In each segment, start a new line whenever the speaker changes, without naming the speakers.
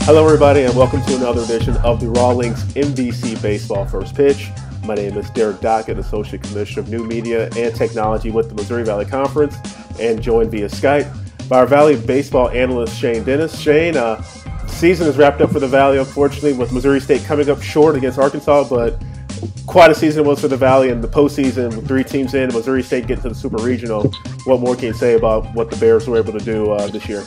Hello, everybody, and welcome to another edition of the Rawlings MVC Baseball First Pitch. My name is Derek Dockett, Associate Commissioner of New Media and Technology with the Missouri Valley Conference, and joined via Skype by our Valley baseball analyst, Shane Dennis. Shane, season is wrapped up for the Valley, unfortunately, with Missouri State coming up short against Arkansas, but quite a season it was for the Valley in the postseason with 3 teams in, Missouri State getting to the Super Regional. What more can you say about what the Bears were able to do this year?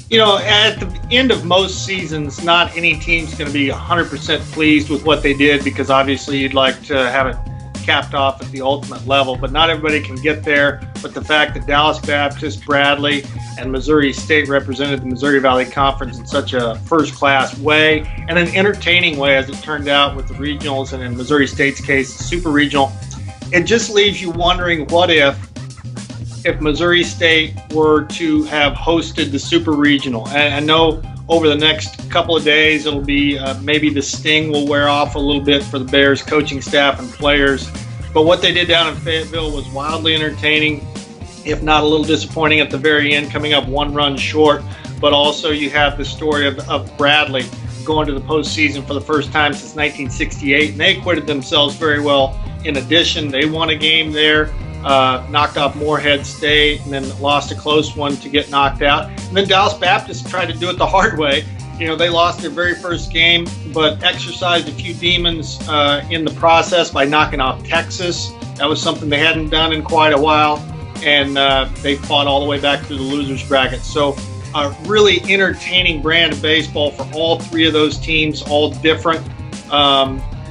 You know, at the end of most seasons, not any team's going to be 100% pleased with what they did, because obviously you'd like to have it capped off at the ultimate level, but not everybody can get there. But the fact that Dallas Baptist, Bradley, and Missouri State represented the Missouri Valley Conference in such a first-class way, and an entertaining way, as it turned out with the regionals, and in Missouri State's case, the Super Regional, it just leaves you wondering, what if Missouri State were to have hosted the Super Regional. And I know over the next couple of days it'll be maybe the sting will wear off a little bit for the Bears coaching staff and players. But what they did down in Fayetteville was wildly entertaining, if not a little disappointing at the very end, coming up 1 run short. But also you have the story of Bradley going to the postseason for the first time since 1968, and they acquitted themselves very well. In addition, they won a game there. Knocked off Morehead State, and then lost a close one to get knocked out. And then Dallas Baptist tried to do it the hard way. You know, they lost their very first game, but exercised a few demons in the process by knocking off Texas. That was something they hadn't done in quite a while, and they fought all the way back through the losers bracket. So a really entertaining brand of baseball for all 3 of those teams, all different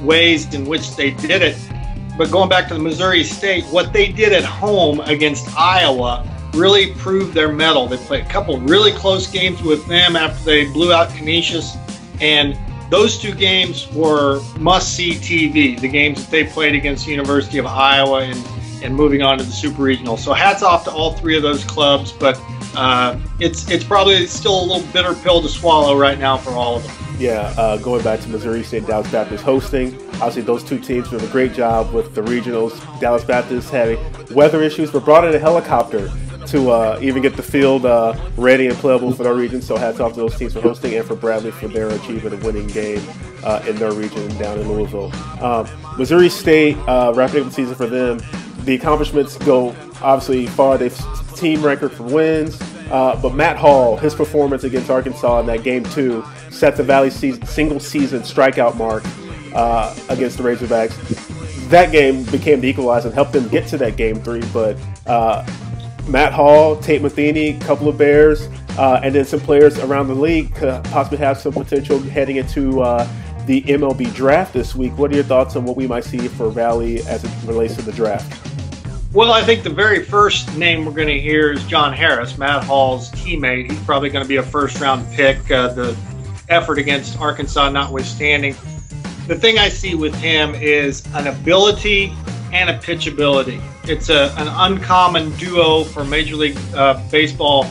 ways in which they did it. But going back to the Missouri State, what they did at home against Iowa really proved their mettle. They played a couple really close games with them after they blew out Canisius, and those 2 games were must-see TV, the games that they played against the University of Iowa and moving on to the Super Regional. So hats off to all 3 of those clubs, but it's probably still a little bitter pill to swallow right now for all of them.
Yeah, going back to Missouri State, Dallas Baptist hosting. Obviously, those 2 teams doing a great job with the regionals. Dallas Baptist having weather issues, but brought in a helicopter to even get the field ready and playable for their region. So hats off to those teams for hosting, and for Bradley for their achievement of winning game in their region down in Louisville. Missouri State, wrapping up the season for them. The accomplishments go obviously far. They've team record for wins. But Matt Hall, his performance against Arkansas in that game 2 set the Valley single season strikeout mark against the Razorbacks. That game became the equalizer and helped them get to that game 3. But Matt Hall, Tate Matheny, a couple of Bears, and then some players around the league could possibly have some potential heading into the MLB Draft this week. What are your thoughts on what we might see for Valley as it relates to the draft?
Well, I think the very first name we're going to hear is John Harris, Matt Hall's teammate. He's probably going to be a first-round pick, the effort against Arkansas notwithstanding. The thing I see with him is an ability and a pitchability. It's an uncommon duo for Major League Baseball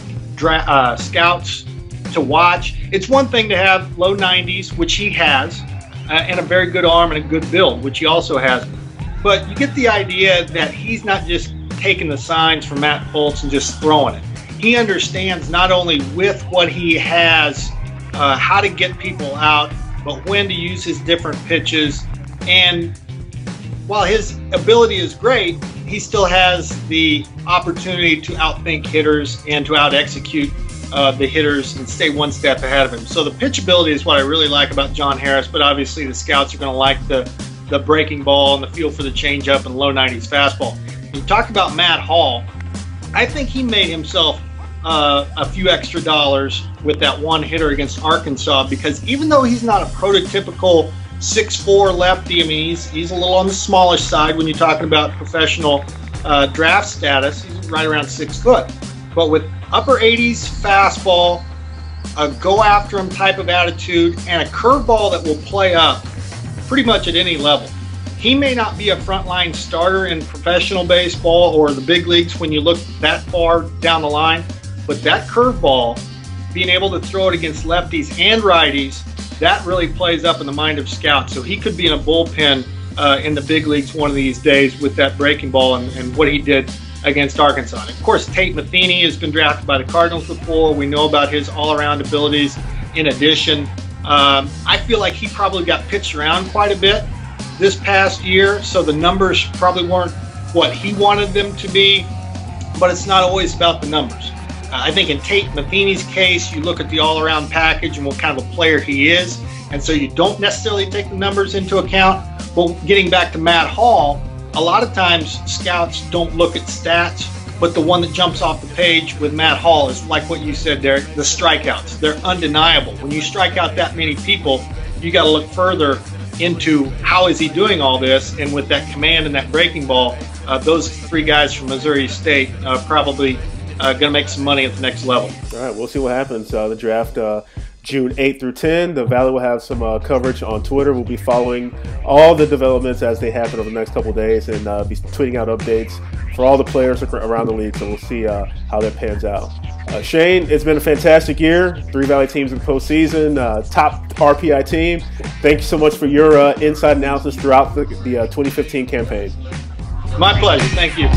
scouts to watch. It's one thing to have low 90s, which he has, and a very good arm and a good build, which he also has. But you get the idea that he's not just taking the signs from Matt Fultz and just throwing it. He understands not only with what he has, how to get people out, but when to use his different pitches. And while his ability is great, he still has the opportunity to outthink hitters and to out-execute the hitters and stay one step ahead of him. So the pitchability is what I really like about John Harris, but obviously the scouts are going to like the breaking ball and the feel for the changeup and low 90s fastball. You talk about Matt Hall. I think he made himself a few extra dollars with that 1 hitter against Arkansas, because even though he's not a prototypical 6'4" lefty, I mean, he's a little on the smallish side when you're talking about professional draft status. He's right around 6 foot. But with upper 80s fastball, a go-after-him type of attitude, and a curveball that will play up pretty much at any level. He may not be a frontline starter in professional baseball or the big leagues when you look that far down the line, but that curveball, being able to throw it against lefties and righties, that really plays up in the mind of scouts. So he could be in a bullpen in the big leagues one of these days with that breaking ball and what he did against Arkansas. And of course, Tate Matheny has been drafted by the Cardinals before. We know about his all-around abilities in addition. I feel like he probably got pitched around quite a bit this past year, so the numbers probably weren't what he wanted them to be, but it's not always about the numbers. I think in Tate Matheny's case, you look at the all-around package and what kind of a player he is, and so you don't necessarily take the numbers into account. But getting back to Matt Hall, a lot of times scouts don't look at stats, but the one that jumps off the page with Matt Hall is like what you said, Derek, the strikeouts. They're undeniable. When you strike out that many people, you got to look further into how is he doing all this, and with that command and that breaking ball, those three guys from Missouri State probably going to make some money at the next level.
All right, we'll see what happens. The draft June 8th through 10. The Valley will have some coverage on Twitter. We'll be following all the developments as they happen over the next couple of days, and be tweeting out updates for all the players around the league. So we'll see how that pans out. Shane, it's been a fantastic year. 3 Valley teams in the postseason, top RPI team. Thank you so much for your inside analysis throughout the 2015 campaign.
My pleasure. Thank you.